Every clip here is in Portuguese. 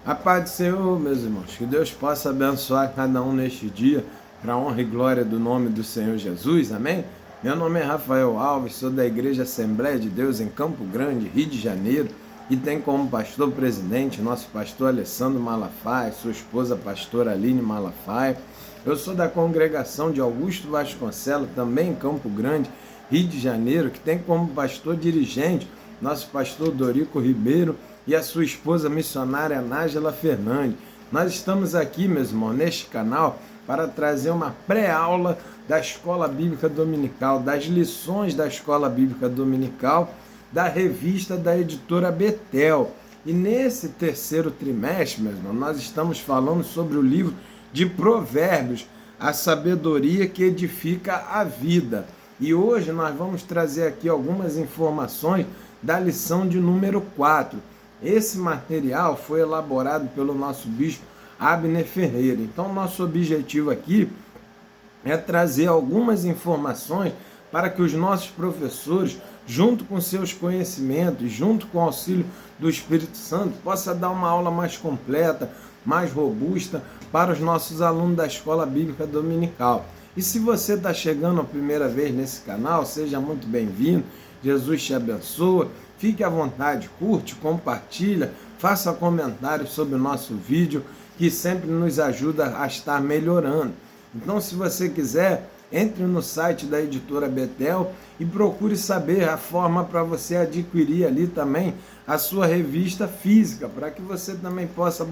A paz do Senhor, meus irmãos, que Deus possa abençoar cada um neste dia, para a honra e glória do nome do Senhor Jesus, amém? Meu nome é Rafael Alves, sou da Igreja Assembleia de Deus em Campo Grande, Rio de Janeiro, e tem como pastor presidente nosso pastor Alessandro Malafaia, sua esposa pastora Aline Malafaia. Eu sou da congregação de Augusto Vasconcelos, também em Campo Grande, Rio de Janeiro, que tem como pastor dirigente nosso pastor Dorico Ribeiro e a sua esposa missionária Nájila Fernandes. Nós estamos aqui, meus irmãos, neste canal para trazer uma pré-aula da Escola Bíblica Dominical, das lições da Escola Bíblica Dominical, da revista da editora Betel. E nesse terceiro trimestre, meus irmãos, nós estamos falando sobre o livro de Provérbios, a sabedoria que edifica a vida. E hoje nós vamos trazer aqui algumas informações da lição de número 4. Esse material foi elaborado pelo nosso bispo Abner Ferreira. Então, nosso objetivo aqui é trazer algumas informações para que os nossos professores, junto com seus conhecimentos, junto com o auxílio do Espírito Santo, possa dar uma aula mais completa, mais robusta para os nossos alunos da Escola Bíblica Dominical. E se você está chegando a primeira vez nesse canal, seja muito bem-vindo. Jesus te abençoa. Fique à vontade, curte, compartilha, faça comentários sobre o nosso vídeo, que sempre nos ajuda a estar melhorando. Então, se você quiser, entre no site da editora Betel e procure saber a forma para você adquirir ali também a sua revista física, para que você também possa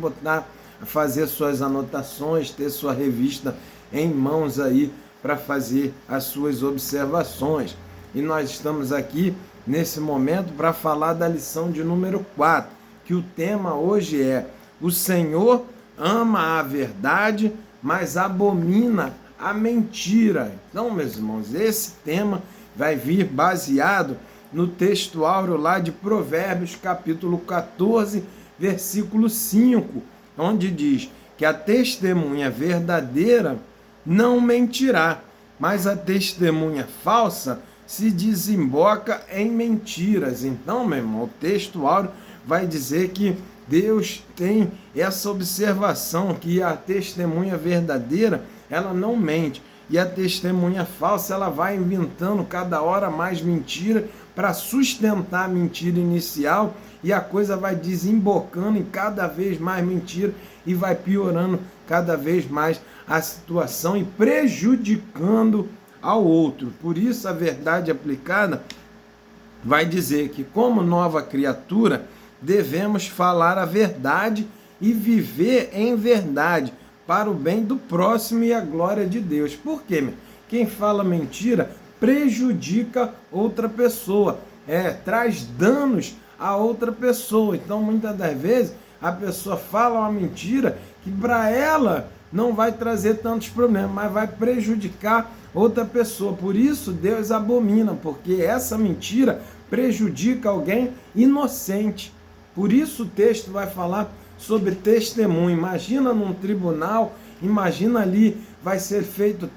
fazer suas anotações, ter sua revista em mãos aí para fazer as suas observações. E nós estamos aqui nesse momento para falar da lição de número 4, que o tema hoje é: o Senhor ama a verdade, mas abomina a mentira. Então, meus irmãos, esse tema vai vir baseado no texto áureo lá de Provérbios, capítulo 14, versículo 5, onde diz que a testemunha verdadeira não mentirá, mas a testemunha falsa se desemboca em mentiras. Então, meu irmão, o texto áureo vai dizer que Deus tem essa observação, que a testemunha verdadeira, ela não mente, e a testemunha falsa, ela vai inventando cada hora mais mentira para sustentar a mentira inicial, e a coisa vai desembocando em cada vez mais mentira e vai piorando cada vez mais a situação e prejudicando ao outro. Por isso, a verdade aplicada vai dizer que, como nova criatura, devemos falar a verdade e viver em verdade, para o bem do próximo e a glória de Deus. Por quê? Quem fala mentira prejudica outra pessoa, traz danos a outra pessoa. Então, muitas das vezes, a pessoa fala uma mentira que para ela não vai trazer tantos problemas, mas vai prejudicar outra pessoa. Por isso, Deus abomina, porque essa mentira prejudica alguém inocente. Por isso, o texto vai falar sobre testemunho. Imagina num tribunal, imagina ali, vai ser feito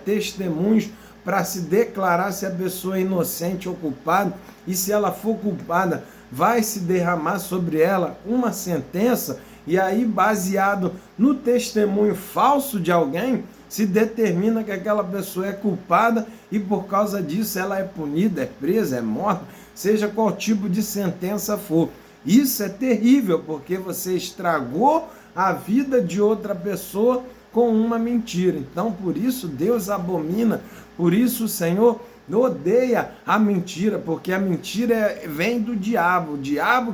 testemunhos para se declarar se a pessoa é inocente ou culpada, e se ela for culpada, vai se derramar sobre ela uma sentença, e aí, baseado no testemunho falso de alguém, se determina que aquela pessoa é culpada e por causa disso ela é punida, é presa, é morta, seja qual tipo de sentença for. Isso é terrível, porque você estragou a vida de outra pessoa com uma mentira. Então, por isso, Deus abomina, por isso o Senhor odeia a mentira, porque a mentira vem do diabo. O diabo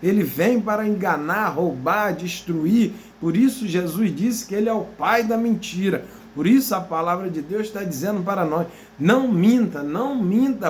ele vem para enganar, roubar, destruir. Por isso, Jesus disse que ele é o pai da mentira. Por isso a palavra de Deus está dizendo para nós: não minta,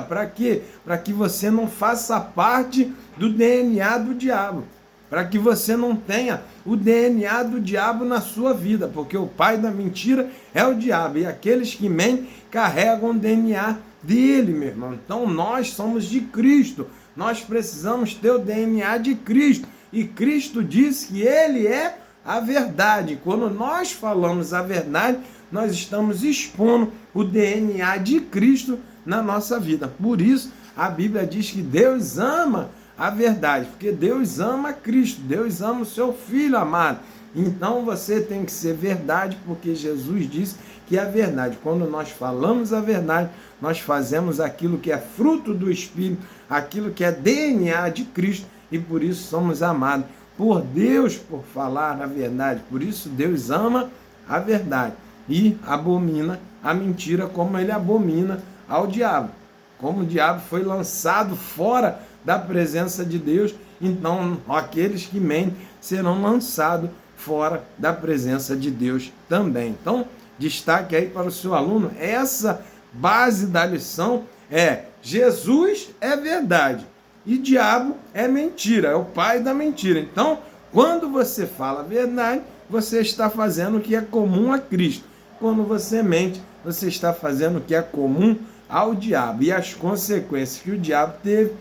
para quê? Para que você não faça parte do DNA do diabo, para que você não tenha o DNA do diabo na sua vida, porque o pai da mentira é o diabo, e aqueles que mentem carregam o DNA dele, meu irmão. Então nós somos de Cristo, nós precisamos ter o DNA de Cristo, e Cristo disse que ele é a verdade. Quando nós falamos a verdade, nós estamos expondo o DNA de Cristo na nossa vida. Por isso, a Bíblia diz que Deus ama a verdade, porque Deus ama Cristo, Deus ama o seu Filho amado. Então você tem que ser verdade, porque Jesus disse que é a verdade. Quando nós falamos a verdade, nós fazemos aquilo que é fruto do Espírito, aquilo que é DNA de Cristo, e por isso somos amados por Deus por falar a verdade. Por isso Deus ama a verdade e abomina a mentira, como ele abomina ao diabo. Como o diabo foi lançado fora da presença de Deus, então aqueles que mentem serão lançados fora da presença de Deus também. Então, destaque aí para o seu aluno, essa base da lição é: Jesus é verdade e diabo é mentira, é o pai da mentira. Então, quando você fala a verdade, você está fazendo o que é comum a Cristo. Quando você mente, você está fazendo o que é comum ao diabo. E as consequências que o diabo teve,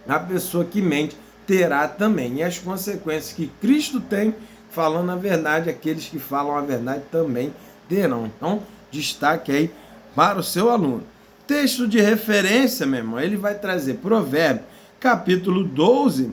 a pessoa que mente terá também. E as consequências que Cristo tem, falando a verdade, aqueles que falam a verdade também terão. Então, destaque aí para o seu aluno. Texto de referência, meu irmão, ele vai trazer Provérbios, capítulo 12,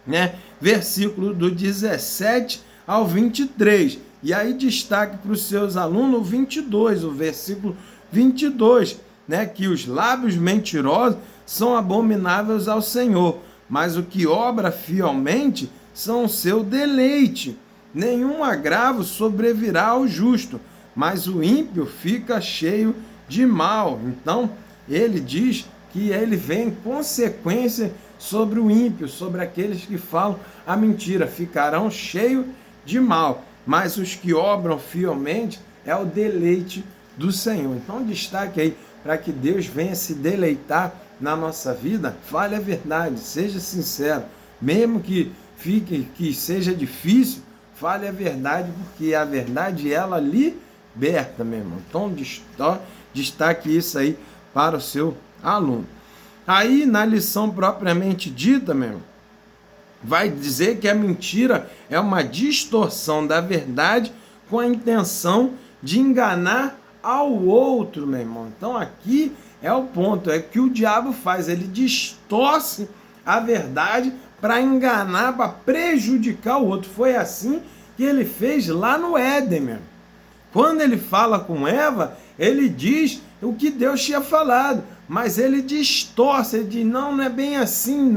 né, versículo do 17 ao 23. E aí destaque para os seus alunos o 22, o versículo 22, né, que os lábios mentirosos são abomináveis ao Senhor, mas o que obra fielmente são o seu deleite. Nenhum agravo sobrevirá ao justo, mas o ímpio fica cheio de mal. Então, ele diz que ele vem consequência sobre o ímpio, sobre aqueles que falam a mentira, ficarão cheios de mal, mas os que obram fielmente é o deleite do Senhor. Então, destaque aí para que Deus venha se deleitar na nossa vida. Fale a verdade, seja sincero, mesmo que seja difícil, fale a verdade, porque a verdade ela liberta, meu irmão. Então, destaque isso aí para o seu aluno. Aí, na lição propriamente dita, meu irmão, vai dizer que a mentira é uma distorção da verdade com a intenção de enganar ao outro, meu irmão. Então aqui é o ponto, é que o diabo faz, ele distorce a verdade para enganar, para prejudicar o outro. Foi assim que ele fez lá no Éden, meu. Quando ele fala com Eva, ele diz o que Deus tinha falado, mas ele distorce, ele diz, não é bem assim,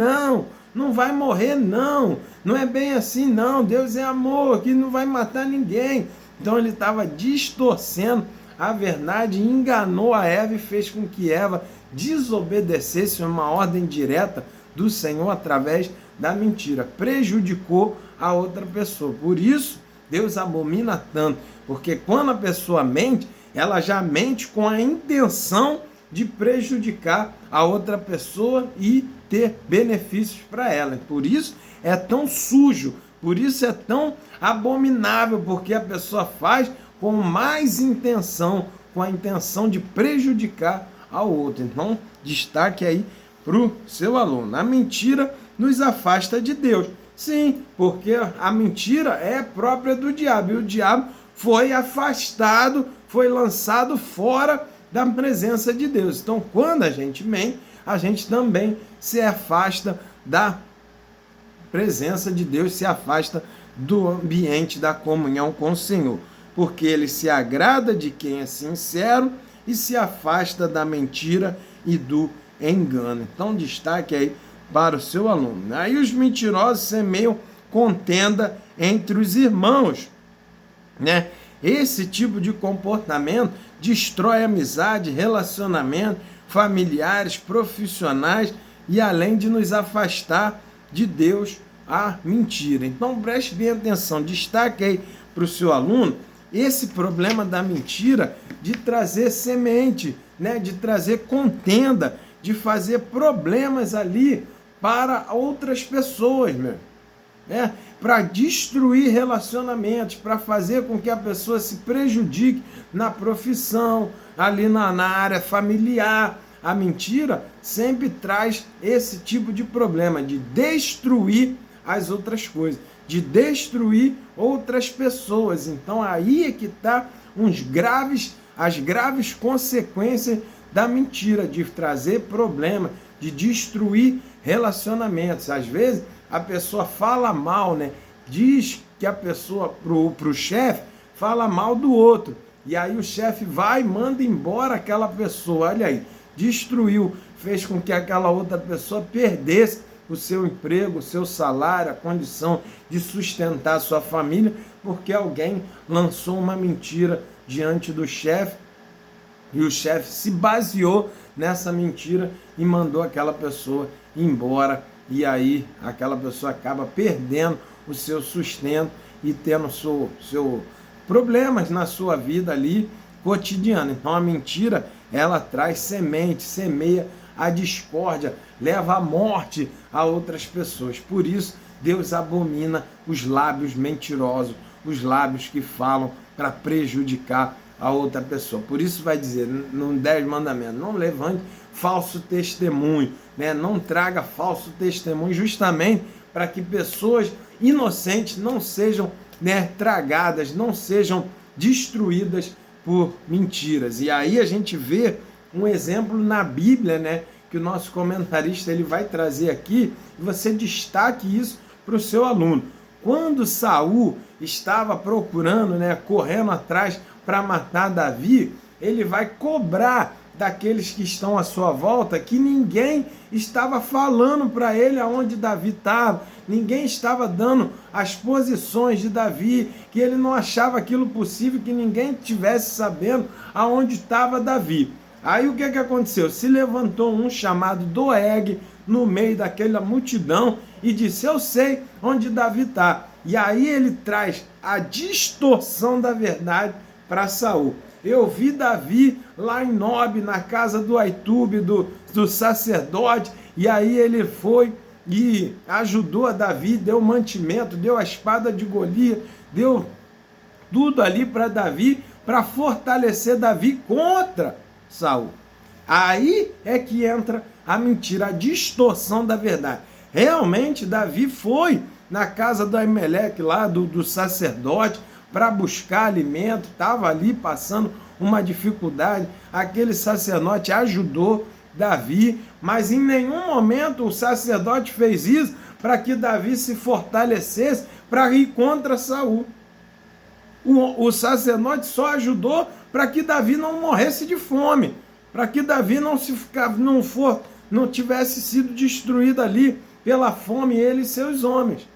não vai morrer, não é bem assim, não, Deus é amor, que não vai matar ninguém. Então ele estava distorcendo a verdade, enganou a Eva e fez com que Eva desobedecesse uma ordem direta do Senhor através da mentira, prejudicou a outra pessoa. Por isso, Deus abomina tanto, porque quando a pessoa mente, ela já mente com a intenção de prejudicar a outra pessoa e ter benefícios para ela. Por isso é tão sujo, por isso é tão abominável, porque a pessoa faz com mais intenção, com a intenção de prejudicar ao outro. Então, destaque aí para o seu aluno. A mentira nos afasta de Deus. Sim, porque a mentira é própria do diabo, e o diabo foi afastado, foi lançado fora da presença de Deus. Então, quando a gente mente, a gente também se afasta da presença de Deus, se afasta do ambiente da comunhão com o Senhor, porque ele se agrada de quem é sincero e se afasta da mentira e do engano. Então, destaque aí para o seu aluno. Aí os mentirosos semeiam contenda entre os irmãos, né? Esse tipo de comportamento destrói amizade, relacionamento, familiares, profissionais, e além de nos afastar de Deus, a mentira. Então preste bem atenção, destaque aí para o seu aluno esse problema da mentira, de trazer semente, né? De trazer contenda, de fazer problemas ali para outras pessoas, meu. Para destruir relacionamentos, para fazer com que a pessoa se prejudique na profissão, ali na área familiar. A mentira sempre traz esse tipo de problema, de destruir as outras coisas, de destruir outras pessoas. Então aí é que está as graves consequências da mentira, de trazer problema, de destruir relacionamentos. Às vezes a pessoa fala mal, né? Diz que a pessoa, pro chefe, fala mal do outro. E aí o chefe vai e manda embora aquela pessoa. Olha aí, destruiu, fez com que aquela outra pessoa perdesse o seu emprego, o seu salário, a condição de sustentar a sua família, porque alguém lançou uma mentira diante do chefe e o chefe se baseou nessa mentira e mandou aquela pessoa embora. E aí aquela pessoa acaba perdendo o seu sustento e tendo seu problemas na sua vida ali cotidiana. Então a mentira, ela traz semente, semeia a discórdia, leva à morte a outras pessoas. Por isso, Deus abomina os lábios mentirosos, os lábios que falam para prejudicar a outra pessoa. Por isso vai dizer no 10 mandamentos, não levante falso testemunho, né? Não traga falso testemunho, justamente para que pessoas inocentes não sejam, né, tragadas, não sejam destruídas por mentiras. E aí a gente vê um exemplo na Bíblia, né, que o nosso comentarista ele vai trazer aqui, e você destaque isso para o seu aluno. Quando Saul estava procurando, né, correndo atrás para matar Davi, ele vai cobrar daqueles que estão à sua volta que ninguém estava falando para ele aonde Davi estava, ninguém estava dando as posições de Davi, que ele não achava aquilo possível, que ninguém estivesse sabendo aonde estava Davi. Aí o que aconteceu? Se levantou um chamado Doeg no meio daquela multidão e disse, eu sei onde Davi está. E aí ele traz a distorção da verdade para Saul. Eu vi Davi lá em Nob, na casa do Aitube, do sacerdote, e aí ele foi e ajudou a Davi, deu mantimento, deu a espada de Golias, deu tudo ali para Davi, para fortalecer Davi contra Saul. Aí é que entra a mentira, a distorção da verdade. Realmente Davi foi na casa do Aimeleque, lá do sacerdote, para buscar alimento, estava ali passando uma dificuldade, aquele sacerdote ajudou Davi, mas em nenhum momento o sacerdote fez isso para que Davi se fortalecesse para ir contra Saul. O sacerdote só ajudou para que Davi não morresse de fome, para que Davi não tivesse sido destruído ali pela fome, ele e seus homens.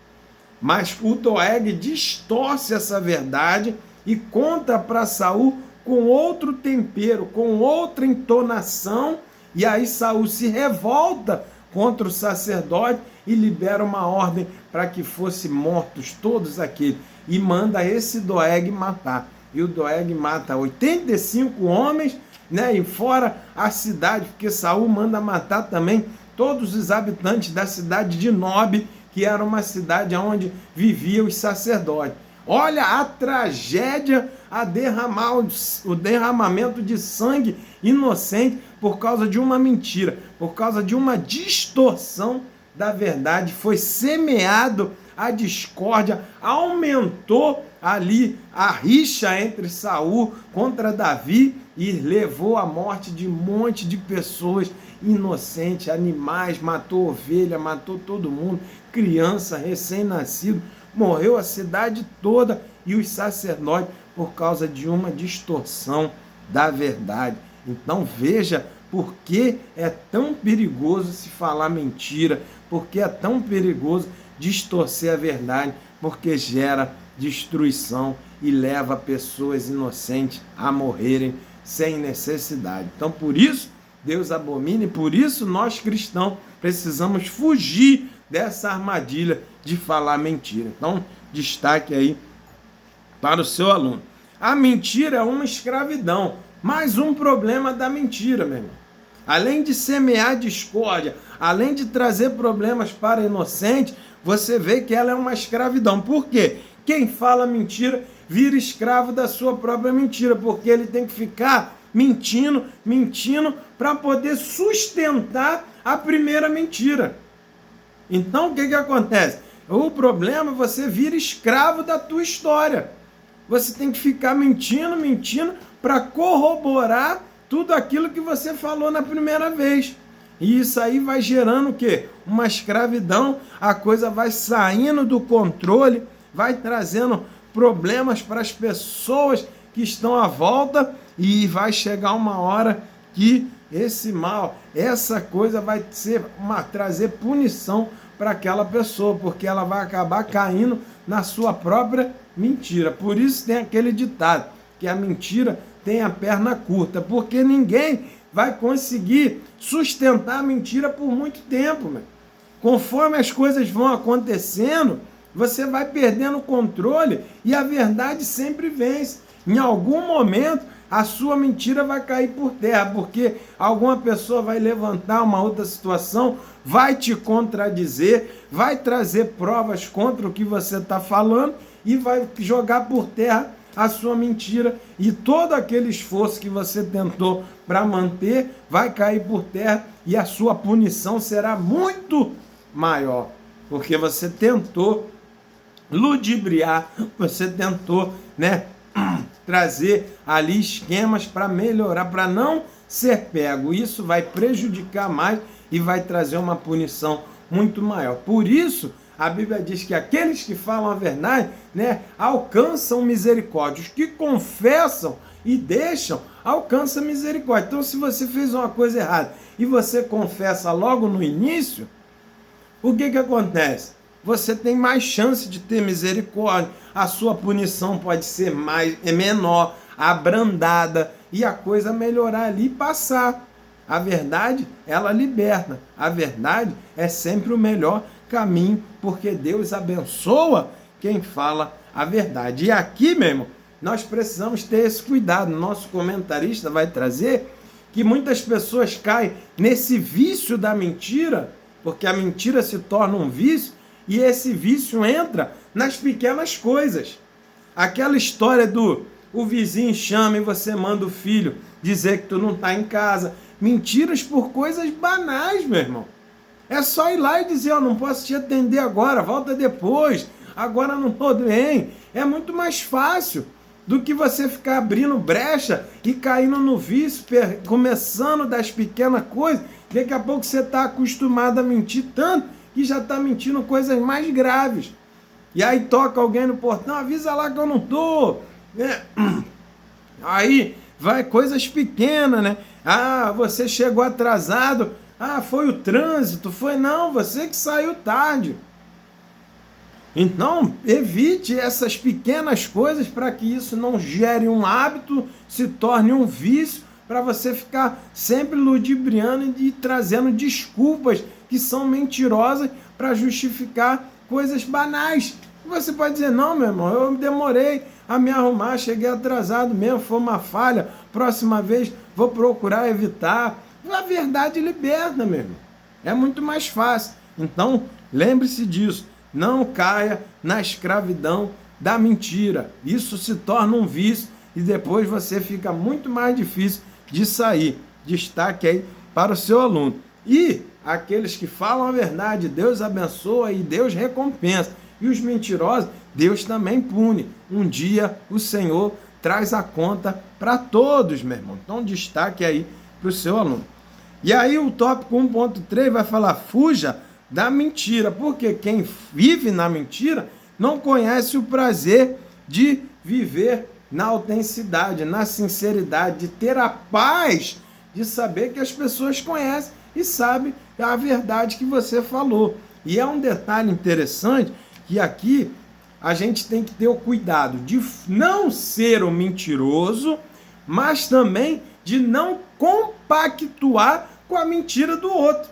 Mas o Doeg distorce essa verdade e conta para Saul com outro tempero, com outra entonação, e aí Saul se revolta contra o sacerdote e libera uma ordem para que fossem mortos todos aqueles, e manda esse Doeg matar. E o Doeg mata 85 homens, né, e fora a cidade, porque Saul manda matar também todos os habitantes da cidade de Nob, que era uma cidade onde viviam os sacerdotes. Olha a tragédia, o derramamento de sangue inocente por causa de uma mentira, por causa de uma distorção da verdade. Foi semeado a discórdia, aumentou ali a rixa entre Saul contra Davi e levou à morte de um monte de pessoas inocentes, animais, matou ovelha, matou todo mundo, criança, recém-nascido, morreu a cidade toda e os sacerdotes por causa de uma distorção da verdade. Então veja por que é tão perigoso se falar mentira, por que é tão perigoso distorcer a verdade, porque gera destruição e leva pessoas inocentes a morrerem sem necessidade. Então por isso Deus abomina e por isso nós cristãos precisamos fugir dessa armadilha de falar mentira. Então destaque aí para o seu aluno. A mentira é uma escravidão, mais um problema da mentira, meu irmão. Além de semear discórdia, além de trazer problemas para inocentes, você vê que ela é uma escravidão. Por quê? Quem fala mentira vira escravo da sua própria mentira, porque ele tem que ficar mentindo para poder sustentar a primeira mentira. Então o que acontece? O problema é você vira escravo da tua história. Você tem que ficar mentindo para corroborar tudo aquilo que você falou na primeira vez. E isso aí vai gerando o quê? Uma escravidão, a coisa vai saindo do controle, vai trazendo problemas para as pessoas que estão à volta e vai chegar uma hora que esse mal, essa coisa vai trazer punição para aquela pessoa, porque ela vai acabar caindo na sua própria mentira. Por isso tem aquele ditado, que a mentira tem a perna curta, porque ninguém vai conseguir sustentar a mentira por muito tempo, meu. Conforme as coisas vão acontecendo, você vai perdendo o controle e a verdade sempre vence. Em algum momento, a sua mentira vai cair por terra, porque alguma pessoa vai levantar uma outra situação, vai te contradizer, vai trazer provas contra o que você está falando e vai jogar por terra a sua mentira, e todo aquele esforço que você tentou para manter vai cair por terra e a sua punição será muito maior, porque você tentou ludibriar, você tentou, trazer ali esquemas para melhorar, para não ser pego. Isso vai prejudicar mais e vai trazer uma punição muito maior. Por isso, a Bíblia diz que aqueles que falam a verdade, alcançam misericórdia. Os que confessam e deixam, alcançam misericórdia. Então, se você fez uma coisa errada e você confessa logo no início, o que acontece? Você tem mais chance de ter misericórdia, a sua punição pode ser menor, abrandada, e a coisa melhorar ali e passar. A verdade, ela liberta. A verdade é sempre o melhor caminho, porque Deus abençoa quem fala a verdade. E aqui, meu irmão, nós precisamos ter esse cuidado. Nosso comentarista vai trazer que muitas pessoas caem nesse vício da mentira, porque a mentira se torna um vício, e esse vício entra nas pequenas coisas. Aquela história o vizinho chama e você manda o filho dizer que tu não está em casa. Mentiras por coisas banais, meu irmão. É só ir lá e dizer, não posso te atender agora, volta depois, agora não estou bem. É muito mais fácil do que você ficar abrindo brecha e caindo no vício, começando das pequenas coisas. Daqui a pouco você está acostumado a mentir tanto que já está mentindo coisas mais graves. E aí toca alguém no portão, avisa lá que eu não estou. Aí vai coisas pequenas, você chegou atrasado. Foi o trânsito. Não, você que saiu tarde. Então, evite essas pequenas coisas para que isso não gere um hábito, se torne um vício, para você ficar sempre ludibriando e trazendo desculpas que são mentirosas para justificar coisas banais. Você pode dizer, não, meu irmão, eu demorei a me arrumar, cheguei atrasado mesmo, foi uma falha, próxima vez vou procurar evitar. A verdade liberta, meu irmão. É muito mais fácil. Então, lembre-se disso. Não caia na escravidão da mentira. Isso se torna um vício e depois você fica muito mais difícil de sair. Destaque aí para o seu aluno. E aqueles que falam a verdade, Deus abençoa e Deus recompensa. E os mentirosos, Deus também pune. Um dia o Senhor traz a conta para todos, meu irmão. Então, destaque aí para o seu aluno. E aí o tópico 1.3 vai falar, fuja da mentira, porque quem vive na mentira não conhece o prazer de viver na autenticidade, na sinceridade, de ter a paz de saber que as pessoas conhecem e sabem a verdade que você falou. E é um detalhe interessante que aqui a gente tem que ter o cuidado de não ser um mentiroso, mas também de não compactuar com a mentira do outro.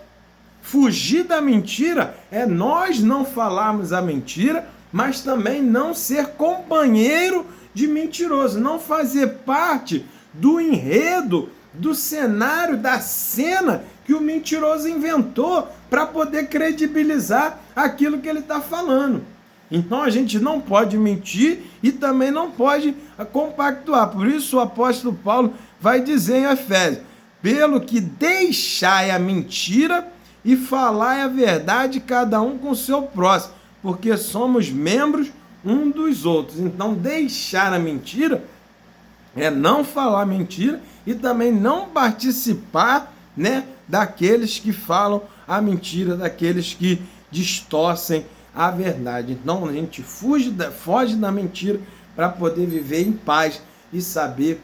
Fugir da mentira é nós não falarmos a mentira, mas também não ser companheiro de mentiroso, não fazer parte do enredo, do cenário, da cena que o mentiroso inventou para poder credibilizar aquilo que ele está falando. Então a gente não pode mentir e também não pode compactuar. Por isso o apóstolo Paulo vai dizer em Efésios, pelo que deixai a mentira e falai a verdade cada um com o seu próximo, porque somos membros um dos outros. Então deixar a mentira é não falar mentira e também não participar, daqueles que falam a mentira, daqueles que distorcem a verdade. Então a gente foge da mentira para poder viver em paz e saber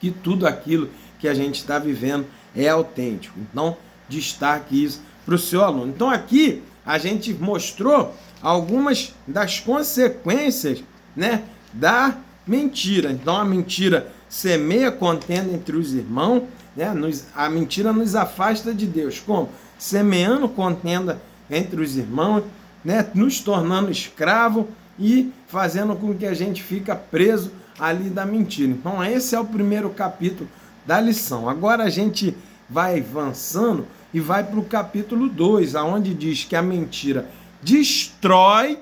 que tudo aquilo que a gente está vivendo é autêntico. Então, destaque isso para o seu aluno. Então, aqui a gente mostrou algumas das consequências, né, da mentira. Então, a mentira semeia contenda entre os irmãos, né? A mentira nos afasta de Deus. Como? Semeando contenda entre os irmãos, né? Nos tornando escravo e fazendo com que a gente fica preso ali da mentira. Então, esse é o primeiro capítulo da lição. Agora a gente vai avançando e vai para o capítulo 2, onde diz que a mentira destrói,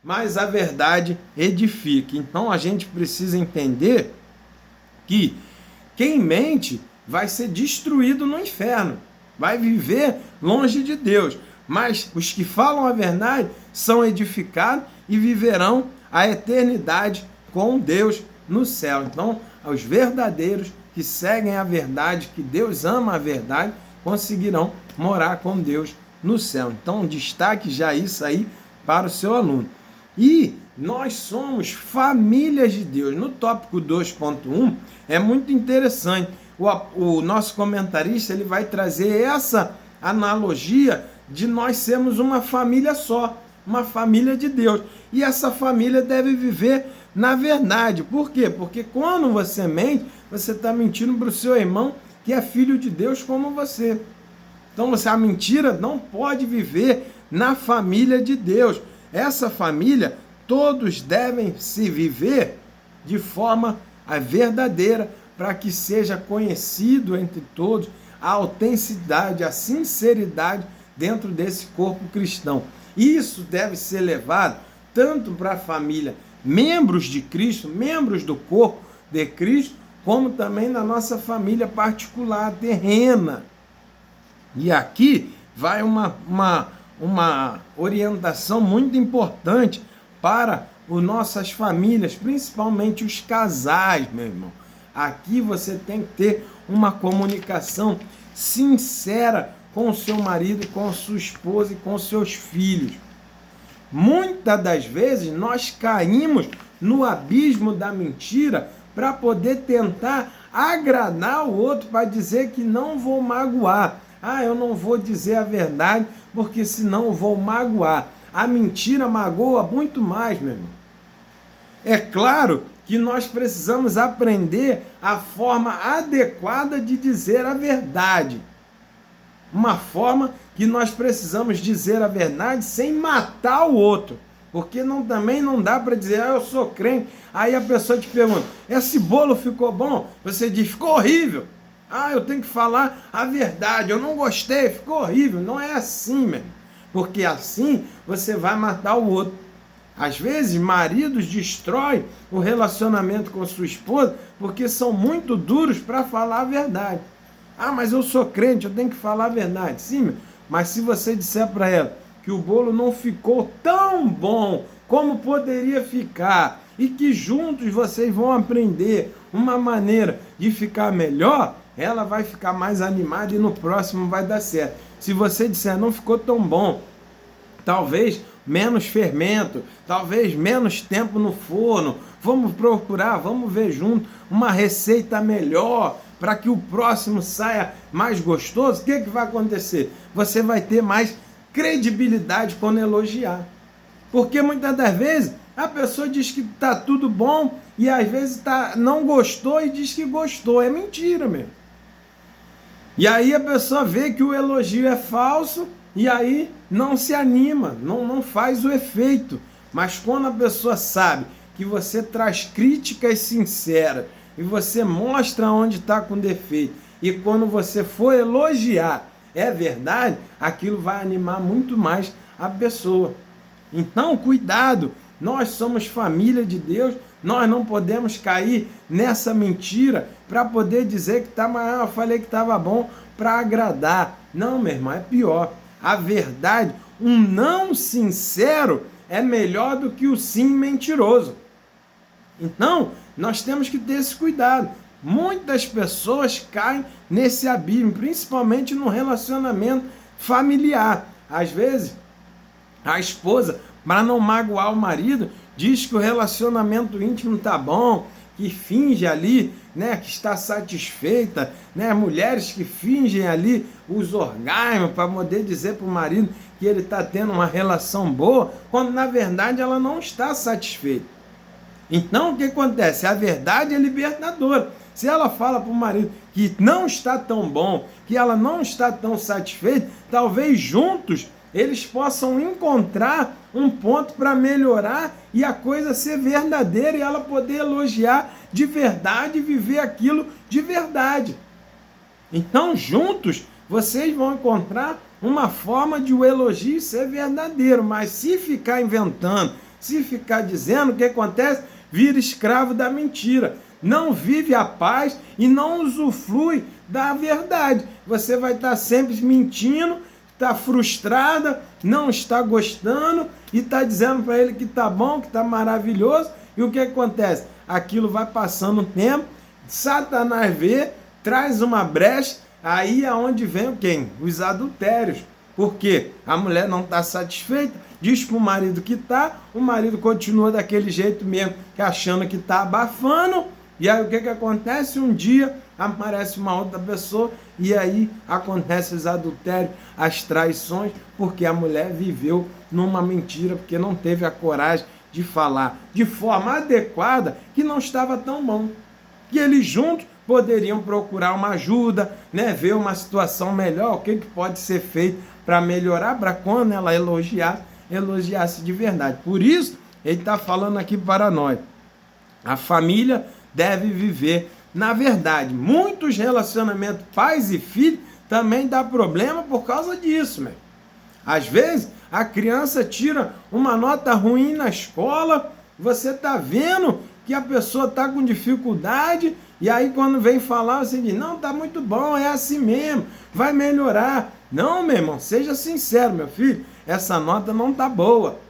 mas a verdade edifica. Então, a gente precisa entender que quem mente vai ser destruído no inferno, vai viver longe de Deus. Mas os que falam a verdade são edificados e viverão a eternidade com Deus no céu. Então, os verdadeiros que seguem a verdade, que Deus ama a verdade, conseguirão morar com Deus no céu. Então, destaque já isso aí para o seu aluno. E nós somos famílias de Deus. No tópico 2.1 é muito interessante. O nosso comentarista ele vai trazer essa analogia de nós sermos uma família só, uma família de Deus. E essa família deve viver na verdade. Por quê? Porque quando você mente, você está mentindo para o seu irmão que é filho de Deus como você. Então, a mentira não pode viver na família de Deus. Essa família, todos devem se viver de forma verdadeira, para que seja conhecido entre todos a autenticidade, a sinceridade dentro desse corpo cristão. Isso deve ser levado tanto para a família, membros de Cristo, membros do corpo de Cristo, como também na nossa família particular, terrena. E aqui vai uma orientação muito importante para as nossas famílias, principalmente os casais, meu irmão. Aqui você tem que ter uma comunicação sincera com o seu marido, com a sua esposa e com seus filhos. Muitas das vezes nós caímos no abismo da mentira para poder tentar agradar o outro, para dizer que não vou magoar. Eu não vou dizer a verdade, porque senão eu vou magoar. A mentira magoa muito mais, meu irmão. É claro que nós precisamos aprender a forma adequada de dizer a verdade. Uma forma que nós precisamos dizer a verdade sem matar o outro. Porque também não dá para dizer, eu sou crente. Aí a pessoa te pergunta, esse bolo ficou bom? Você diz, ficou horrível. Eu tenho que falar a verdade, eu não gostei, ficou horrível. Não é assim, meu. Porque assim você vai matar o outro. Às vezes, maridos destroem o relacionamento com sua esposa porque são muito duros para falar a verdade. Mas eu sou crente, eu tenho que falar a verdade. Sim, mas se você disser para ela que o bolo não ficou tão bom como poderia ficar e que juntos vocês vão aprender uma maneira de ficar melhor, ela vai ficar mais animada e no próximo vai dar certo. Se você disser não ficou tão bom, talvez menos fermento, talvez menos tempo no forno, vamos procurar, vamos ver junto uma receita melhor para que o próximo saia mais gostoso. O que vai acontecer? Você vai ter mais credibilidade quando elogiar. Porque muitas das vezes a pessoa diz que está tudo bom e às vezes não gostou e diz que gostou. É mentira mesmo. E aí a pessoa vê que o elogio é falso e aí não se anima, não faz o efeito. Mas quando a pessoa sabe que você traz críticas sinceras e você mostra onde está com defeito, e quando você for elogiar, é verdade, aquilo vai animar muito mais a pessoa. Então, cuidado, nós somos família de Deus, nós não podemos cair nessa mentira para poder dizer que está mal, eu falei que estava bom para agradar. Não, meu irmão, é pior. A verdade, um não sincero é melhor do que o sim mentiroso. Então, nós temos que ter esse cuidado. Muitas pessoas caem nesse abismo, principalmente no relacionamento familiar. Às vezes, a esposa, para não magoar o marido, diz que o relacionamento íntimo tá bom, que finge ali, né, que está satisfeita, né, mulheres que fingem ali os orgasmos para poder dizer para o marido que ele está tendo uma relação boa, quando na verdade ela não está satisfeita. Então o que acontece? A verdade é libertadora. Se ela fala para o marido que não está tão bom, que ela não está tão satisfeita, talvez juntos eles possam encontrar um ponto para melhorar e a coisa ser verdadeira e ela poder elogiar de verdade e viver aquilo de verdade. Então, juntos, vocês vão encontrar uma forma de o elogio ser verdadeiro, mas se ficar inventando, se ficar dizendo, o que acontece? Vira escravo da mentira. Não vive a paz e não usufrui da verdade. Você vai estar sempre mentindo, está frustrada, não está gostando e está dizendo para ele que está bom, que está maravilhoso. E o que acontece? Aquilo vai passando o tempo, Satanás vê, traz uma brecha, aí é onde vem o quem? Os adultérios. Porque a mulher não está satisfeita, diz para o marido que está, o marido continua daquele jeito mesmo, achando que está abafando. E aí o que acontece? Um dia aparece uma outra pessoa e aí acontece os adultérios, as traições, porque a mulher viveu numa mentira, porque não teve a coragem de falar de forma adequada que não estava tão bom. Que eles juntos poderiam procurar uma ajuda, né, ver uma situação melhor, o que pode ser feito para melhorar, para quando ela elogiasse de verdade. Por isso, ele está falando aqui para nós. A família deve viver na verdade. Muitos relacionamentos pais e filhos também dá problema por causa disso, meu. Às vezes a criança tira uma nota ruim na escola, você está vendo que a pessoa está com dificuldade e aí quando vem falar você diz, não, está muito bom, é assim mesmo, vai melhorar. Não, meu irmão, seja sincero, meu filho, essa nota não está boa.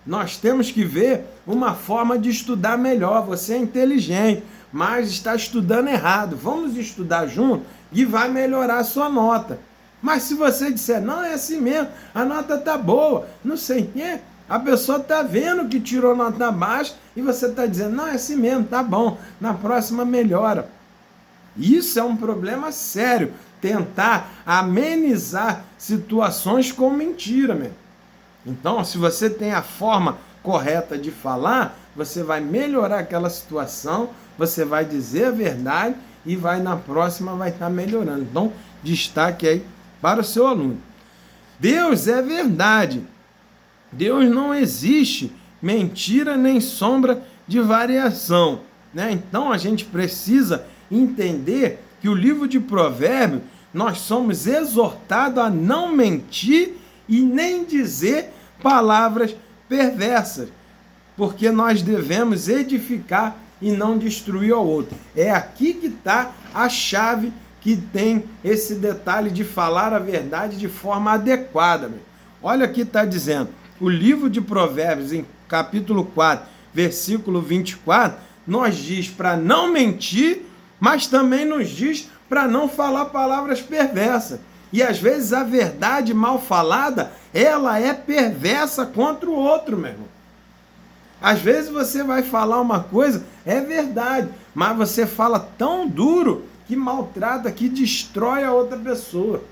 Nós temos que ver uma forma de estudar melhor. Você é inteligente, mas está estudando errado. Vamos estudar junto e vai melhorar a sua nota. Mas se você disser, não, é assim mesmo, a nota está boa, não sei o quê, a pessoa está vendo que tirou nota baixa e você está dizendo, não, é assim mesmo, tá bom, na próxima melhora. Isso é um problema sério, tentar amenizar situações com mentira, meu. Então, se você tem a forma correta de falar, você vai melhorar aquela situação, você vai dizer a verdade e na próxima vai estar melhorando. Então, destaque aí para o seu aluno. Deus é verdade. Deus não existe mentira nem sombra de variação, né? Então, a gente precisa entender que o livro de Provérbios, nós somos exortados a não mentir e nem dizer palavras perversas, porque nós devemos edificar e não destruir ao outro. É aqui que está a chave que tem esse detalhe de falar a verdade de forma adequada. Meu. Olha aqui está dizendo, o livro de Provérbios, em capítulo 4, versículo 24, nos diz para não mentir, mas também nos diz para não falar palavras perversas. E às vezes a verdade mal falada, ela é perversa contra o outro, meu irmão. Às vezes você vai falar uma coisa, é verdade, mas você fala tão duro que maltrata, que destrói a outra pessoa.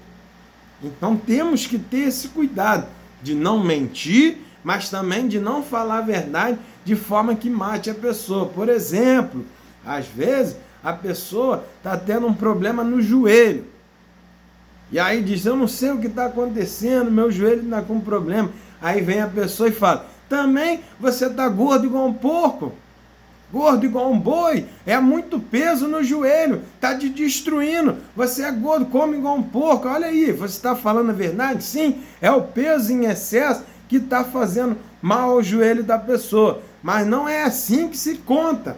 Então temos que ter esse cuidado de não mentir, mas também de não falar a verdade de forma que mate a pessoa. Por exemplo, às vezes a pessoa está tendo um problema no joelho. E aí diz, eu não sei o que está acontecendo, meu joelho está com problema. Aí vem a pessoa e fala, também você está gordo igual um porco, gordo igual um boi, é muito peso no joelho, está te destruindo, você é gordo, come igual um porco, olha aí, você está falando a verdade? Sim, é o peso em excesso que está fazendo mal ao joelho da pessoa, mas não é assim que se conta.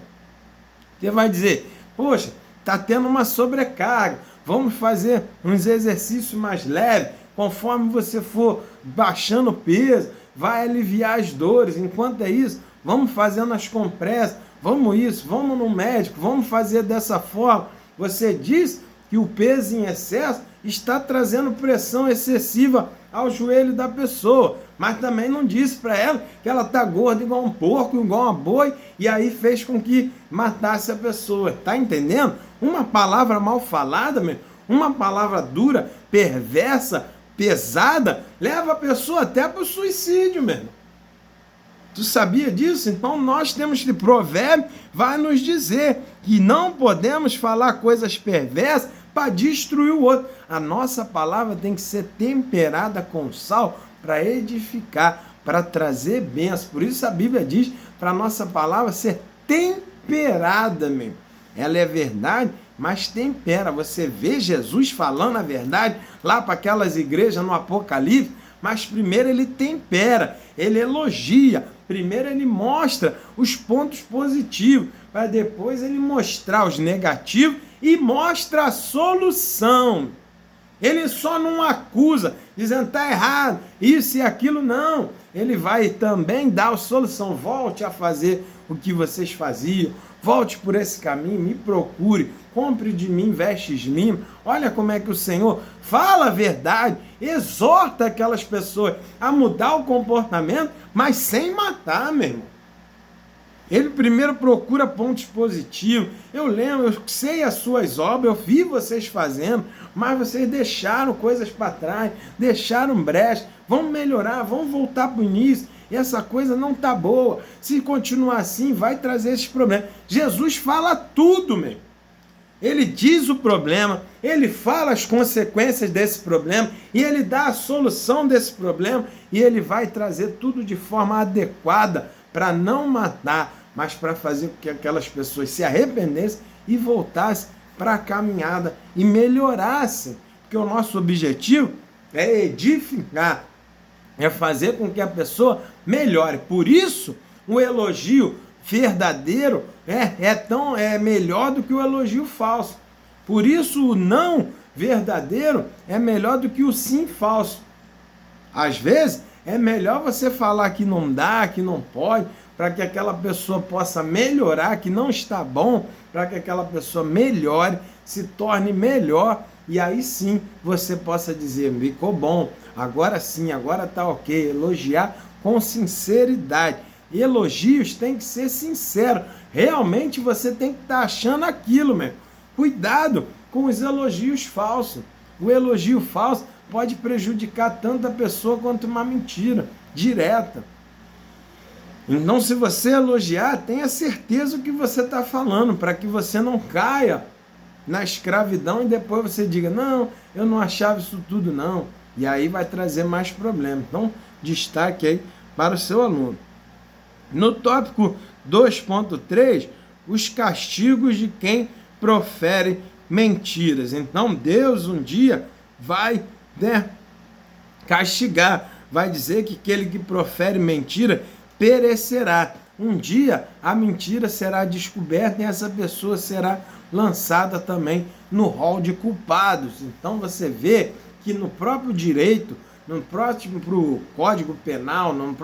Você vai dizer, poxa, está tendo uma sobrecarga, vamos fazer uns exercícios mais leves, conforme você for baixando o peso, vai aliviar as dores. Enquanto é isso, vamos fazendo as compressas, vamos isso, vamos no médico, vamos fazer dessa forma. Você diz que o peso em excesso está trazendo pressão excessiva ao joelho da pessoa, mas também não disse para ela que ela está gorda igual um porco, igual uma boi, e aí fez com que matasse a pessoa. Tá entendendo? Uma palavra mal falada, meu, uma palavra dura, perversa, pesada, leva a pessoa até para o suicídio, meu irmão. Tu sabia disso? Então nós temos que, provérbio vai nos dizer que não podemos falar coisas perversas para destruir o outro. A nossa palavra tem que ser temperada com sal para edificar, para trazer bênção. Por isso a Bíblia diz para a nossa palavra ser temperada, meu. Ela é verdade, mas tempera. Você vê Jesus falando a verdade lá para aquelas igrejas no Apocalipse, mas primeiro ele tempera, ele elogia, primeiro ele mostra os pontos positivos, para depois ele mostrar os negativos e mostra a solução. Ele só não acusa, dizendo está errado, isso e aquilo, não. Ele vai também dar a solução. Volte a fazer o que vocês faziam, volte por esse caminho, me procure, compre de mim vestes limpas. Olha como é que o Senhor fala a verdade, exorta aquelas pessoas a mudar o comportamento, mas sem matar, meu irmão. Ele primeiro procura pontos positivos. Eu lembro, eu sei as suas obras, eu vi vocês fazendo, mas vocês deixaram coisas para trás, deixaram brecha. Vamos melhorar, vamos voltar para o início. E essa coisa não está boa. Se continuar assim, vai trazer esses problemas. Jesus fala tudo, meu. Ele diz o problema, ele fala as consequências desse problema, e ele dá a solução desse problema, e ele vai trazer tudo de forma adequada para não matar, mas para fazer com que aquelas pessoas se arrependessem e voltassem para a caminhada e melhorassem. Porque o nosso objetivo é edificar, é fazer com que a pessoa melhore. Por isso, o elogio verdadeiro é melhor do que o elogio falso. Por isso, o não verdadeiro é melhor do que o sim falso. Às vezes, é melhor você falar que não dá, que não pode, para que aquela pessoa possa melhorar, que não está bom, para que aquela pessoa melhore, se torne melhor, e aí sim você possa dizer, ficou bom, agora sim, agora está ok. Elogiar com sinceridade. Elogios tem que ser sincero. Realmente você tem que estar achando aquilo, meu. Cuidado com os elogios falsos. O elogio falso pode prejudicar tanto a pessoa quanto uma mentira direta. Então, se você elogiar, tenha certeza do que você está falando, para que você não caia na escravidão e depois você diga, não, eu não achava isso tudo não. E aí vai trazer mais problemas. Então, destaque aí para o seu aluno. No tópico 2.3, os castigos de quem profere mentiras. Então, Deus um dia vai castigar, vai dizer que aquele que profere mentira perecerá. Um dia a mentira será descoberta e essa pessoa será lançada também no rol de culpados. Então você vê que no próprio direito, no próximo pro Código Penal, no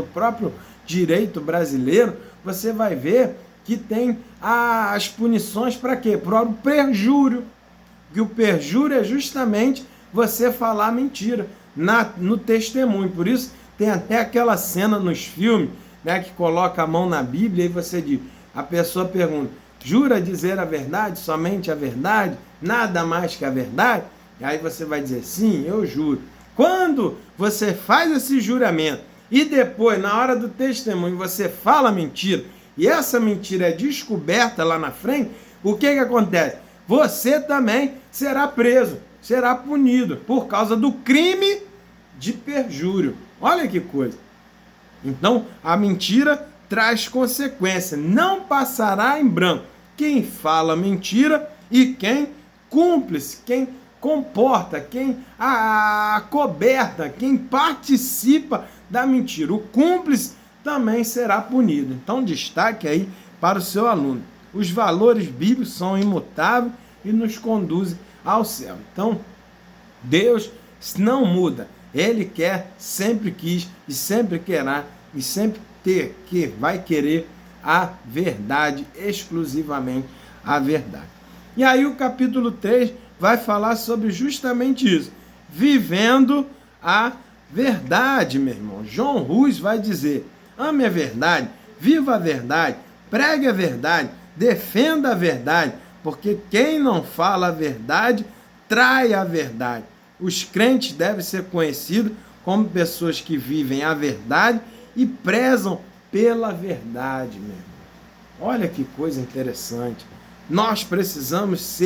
próprio direito brasileiro, você vai ver que tem as punições para quê? Para o perjúrio. Que o perjúrio é justamente você falar mentira no testemunho. Por isso tem até aquela cena nos filmes, né, que coloca a mão na Bíblia e você diz, a pessoa pergunta, jura dizer a verdade, somente a verdade, nada mais que a verdade? E aí você vai dizer, sim, eu juro. Quando você faz esse juramento e depois, na hora do testemunho, você fala mentira e essa mentira é descoberta lá na frente, o que acontece? Você também será preso, será punido por causa do crime de perjúrio. Olha que coisa. Então, a mentira traz consequência. Não passará em branco quem fala mentira e quem cúmplice, quem comporta, quem acoberta, quem participa da mentira. O cúmplice também será punido. Então, destaque aí para o seu aluno. Os valores bíblicos são imutáveis e nos conduzem ao céu. Então, Deus não muda. Ele quer, sempre quis e sempre querá e sempre vai querer a verdade, exclusivamente a verdade. E aí o capítulo 3 vai falar sobre justamente isso, vivendo a verdade, meu irmão. John Hus vai dizer, ame a verdade, viva a verdade, pregue a verdade, defenda a verdade, porque quem não fala a verdade, trai a verdade. Os crentes devem ser conhecidos como pessoas que vivem a verdade e prezam pela verdade, meu irmão. Olha que coisa interessante. Nós precisamos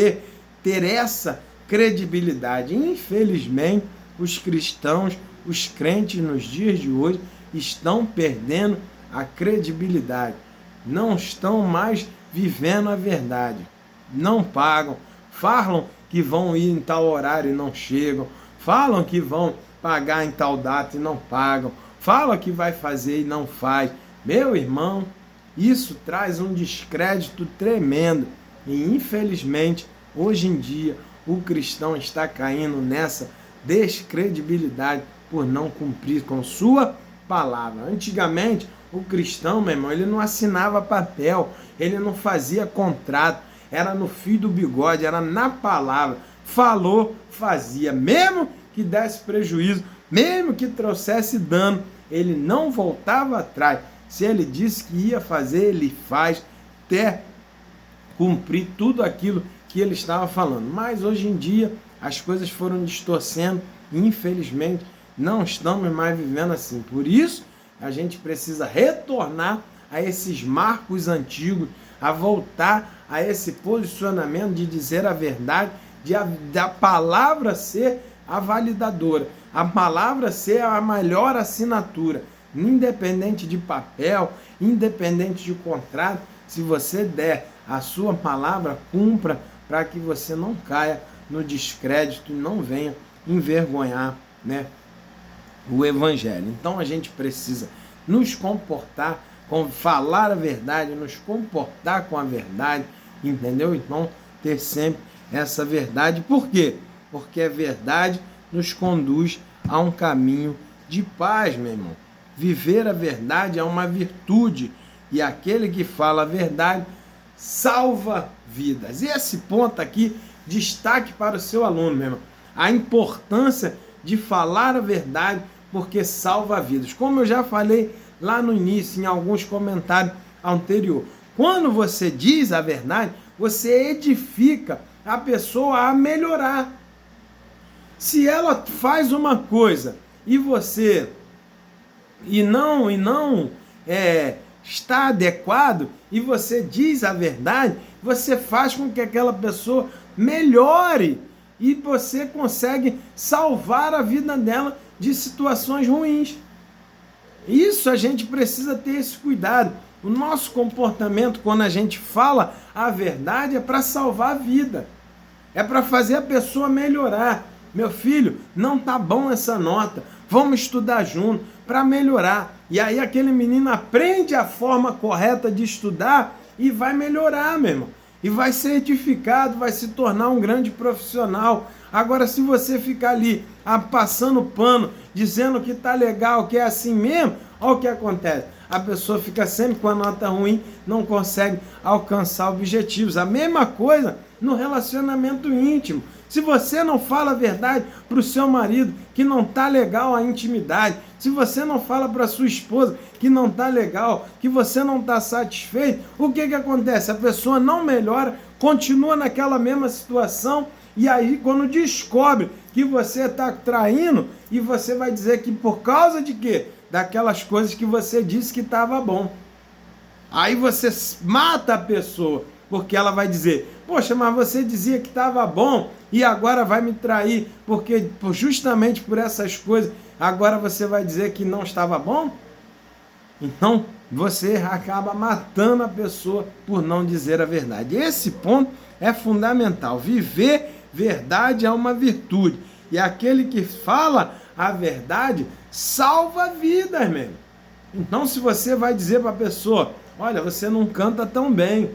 ter essa credibilidade. Infelizmente, os cristãos, os crentes nos dias de hoje estão perdendo a credibilidade. Não estão mais vivendo a verdade. Não pagam, falam que vão ir em tal horário e não chegam, falam que vão pagar em tal data e não pagam, falam que vai fazer e não faz. Meu irmão, isso traz um descrédito tremendo e infelizmente hoje em dia o cristão está caindo nessa descredibilidade por não cumprir com sua palavra. Antigamente o cristão, meu irmão, ele não assinava papel, ele não fazia contrato, era no fio do bigode, era na palavra. Falou, fazia. Mesmo que desse prejuízo, mesmo que trouxesse dano, ele não voltava atrás. Se ele disse que ia fazer, ele faz, até cumprir tudo aquilo que ele estava falando. Mas hoje em dia as coisas foram distorcendo e infelizmente não estamos mais vivendo assim. Por isso a gente precisa retornar a esses marcos antigos, a voltar a esse posicionamento de dizer a verdade, da palavra ser a validadora, a palavra ser a melhor assinatura, independente de papel, independente de contrato. Se você der a sua palavra, cumpra, para que você não caia no descrédito e não venha envergonhar, né, o evangelho. Então a gente precisa nos comportar, falar a verdade, nos comportar com a verdade, entendeu? Então ter sempre essa verdade. Por quê? Porque a verdade nos conduz a um caminho de paz, meu irmão. Viver a verdade é uma virtude e aquele que fala a verdade salva vidas. E esse ponto aqui, destaque para o seu aluno, meu irmão. A importância de falar a verdade, porque salva vidas. Como eu já falei lá no início, em alguns comentários anteriores, quando você diz a verdade, você edifica a pessoa a melhorar. Se ela faz uma coisa e você não está adequado e você diz a verdade, você faz com que aquela pessoa melhore e você consegue salvar a vida dela de situações ruins. Isso a gente precisa ter esse cuidado. O nosso comportamento, quando a gente fala a verdade, é para salvar a vida. É para fazer a pessoa melhorar. Meu filho, não tá bom essa nota. Vamos estudar junto para melhorar. E aí aquele menino aprende a forma correta de estudar e vai melhorar, meu irmão. E vai ser edificado, vai se tornar um grande profissional. Agora, se você ficar ali passando pano, dizendo que tá legal, que é assim mesmo, olha o que acontece. A pessoa fica sempre com a nota ruim, não consegue alcançar objetivos. A mesma coisa no relacionamento íntimo. Se você não fala a verdade para o seu marido que não tá legal a intimidade, se você não fala para sua esposa que não tá legal, que você não tá satisfeito, o que acontece? A pessoa não melhora, continua naquela mesma situação e aí quando descobre que você está traindo e você vai dizer que por causa de quê? Daquelas coisas que você disse que estava bom. Aí você mata a pessoa, porque ela vai dizer, poxa, mas você dizia que estava bom e agora vai me trair, porque justamente por essas coisas, agora você vai dizer que não estava bom? Então, você acaba matando a pessoa por não dizer a verdade. Esse ponto é fundamental. Viver verdade é uma virtude. E aquele que fala a verdade salva vidas, mesmo. Então, se você vai dizer para a pessoa, olha, você não canta tão bem,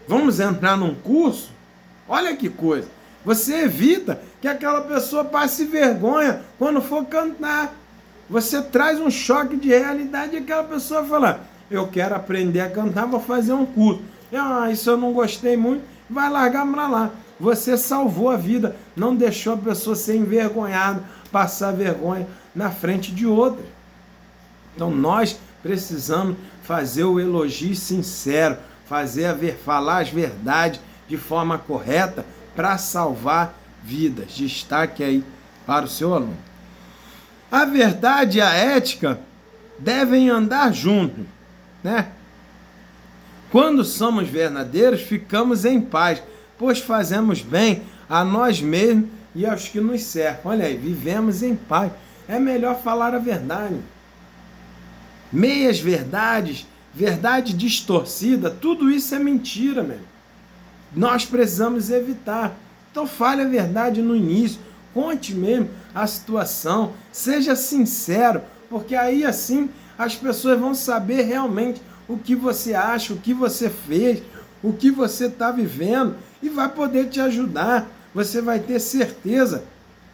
vamos entrar num curso? Olha que coisa. Você evita que aquela pessoa passe vergonha quando for cantar. Você traz um choque de realidade e aquela pessoa fala, eu quero aprender a cantar, vou fazer um curso. Isso eu não gostei muito, vai largar para lá. Você salvou a vida, não deixou a pessoa ser envergonhada, passar vergonha na frente de outra. Então nós precisamos fazer o elogio sincero, falar as verdades de forma correta para salvar vidas. Destaque aí para o seu aluno. A verdade e a ética devem andar juntos, né? Quando somos verdadeiros, ficamos em paz, pois fazemos bem a nós mesmos e aos que nos cercam. Olha aí, vivemos em paz. É melhor falar a verdade. Meias verdades, verdade distorcida, tudo isso é mentira, mesmo. Nós precisamos evitar. Então fale a verdade no início, conte mesmo a situação, seja sincero, porque aí assim as pessoas vão saber realmente o que você acha, o que você fez, o que você está vivendo e vai poder te ajudar. Você vai ter certeza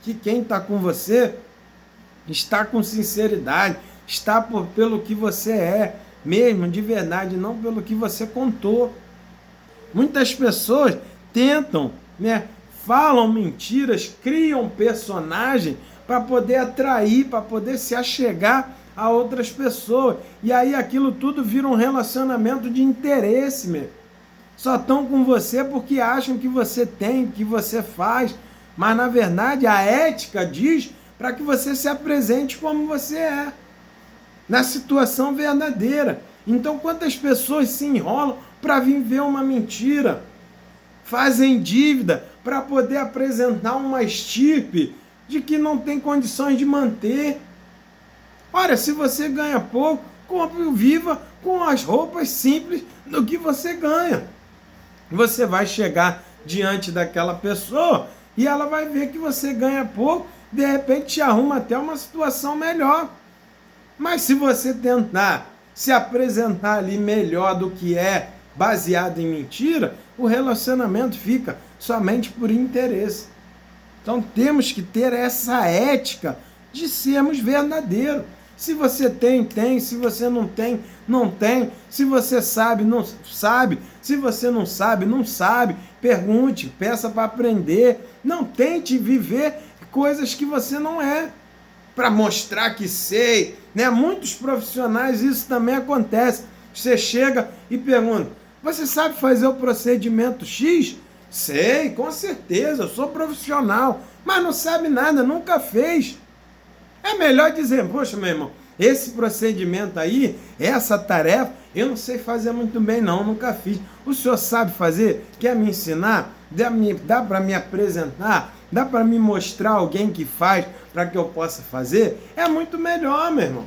que quem está com você está com sinceridade, está pelo que você é, mesmo de verdade, não pelo que você contou. Muitas pessoas tentam, falam mentiras, criam personagem para poder atrair, para poder se achegar a outras pessoas. E aí aquilo tudo vira um relacionamento de interesse mesmo. Só estão com você porque acham que você tem, que você faz. Mas na verdade a ética diz para que você se apresente como você é, na situação verdadeira. Então quantas pessoas se enrolam para viver uma mentira? Fazem dívida para poder apresentar uma estirpe de que não tem condições de manter. Olha, se você ganha pouco, viva com as roupas simples do que você ganha. Você vai chegar diante daquela pessoa e ela vai ver que você ganha pouco, de repente te arruma até uma situação melhor. Mas se você tentar se apresentar ali melhor do que é, baseado em mentira, o relacionamento fica somente por interesse. Então temos que ter essa ética de sermos verdadeiros. Se você tem, tem. Se você não tem, não tem. Se você sabe, não sabe. Se você não sabe, não sabe. Pergunte, peça para aprender. Não tente viver coisas que você não é, para mostrar que sei. Muitos profissionais isso também acontece. Você chega e pergunta: você sabe fazer o procedimento X? Sei, com certeza, eu sou profissional. Mas não sabe nada, nunca fez. É melhor dizer: poxa, meu irmão, esse procedimento aí, essa tarefa, eu não sei fazer muito bem não, nunca fiz. O senhor sabe fazer? Quer me ensinar? Dá para me apresentar? Dá para me mostrar alguém que faz para que eu possa fazer? É muito melhor, meu irmão,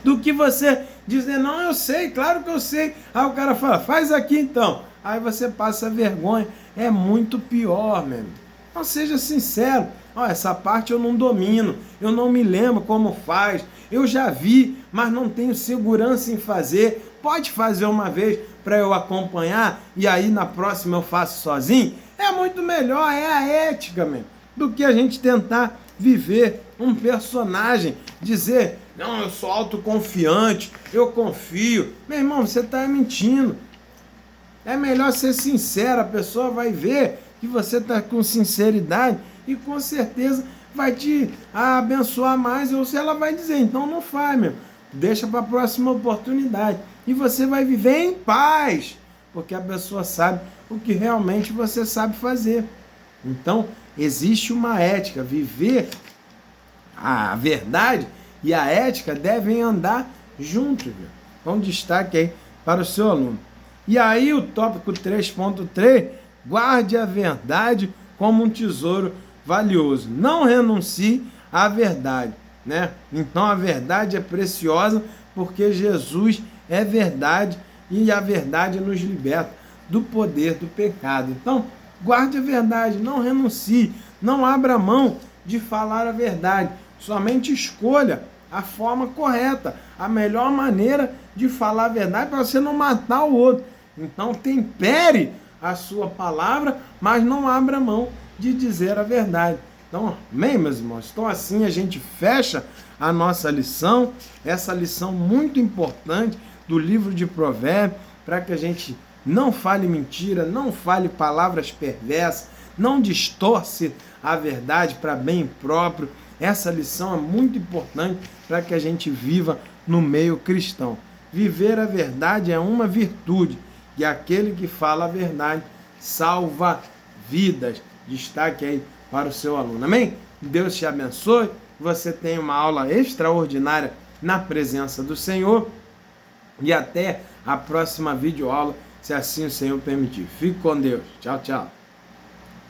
do que você dizer: não, eu sei, claro que eu sei. Aí o cara fala: faz aqui então. Aí você passa vergonha. É muito pior, meu irmão. Então seja sincero: essa parte eu não domino, eu não me lembro como faz, eu já vi, mas não tenho segurança em fazer. Pode fazer uma vez para eu acompanhar e aí na próxima eu faço sozinho? É muito melhor, é a ética mesmo, do que a gente tentar viver um personagem, dizer: não, eu sou autoconfiante, eu confio. Meu irmão, você está mentindo. É melhor ser sincero, a pessoa vai ver que você está com sinceridade e com certeza vai te abençoar mais, ou se ela vai dizer: então não faz, meu, deixa para a próxima oportunidade. E você vai viver em paz, porque a pessoa sabe o que realmente você sabe fazer. Então, existe uma ética. Viver a verdade e a ética devem andar juntos. Então, destaque aí para o seu aluno. E aí, o tópico 3.3, guarde a verdade como um tesouro valioso. Não renuncie à verdade, Então, a verdade é preciosa porque Jesus é verdade e a verdade nos liberta do poder do pecado. Então, guarde a verdade, não renuncie, não abra mão de falar a verdade. Somente escolha a forma correta, a melhor maneira de falar a verdade para você não matar o outro. Então, tempere a sua palavra, mas não abra mão de dizer a verdade. Então, amém, meus irmãos? Então, assim a gente fecha a nossa lição, essa lição muito importante do livro de Provérbios, para que a gente não fale mentira, não fale palavras perversas, não distorce a verdade para bem próprio. Essa lição é muito importante para que a gente viva no meio cristão. Viver a verdade é uma virtude, e aquele que fala a verdade salva vidas. Destaque aí para o seu aluno. Amém? Deus te abençoe. Você tem uma aula extraordinária na presença do Senhor. E até a próxima videoaula, se assim o Senhor permitir. Fique com Deus. Tchau, tchau.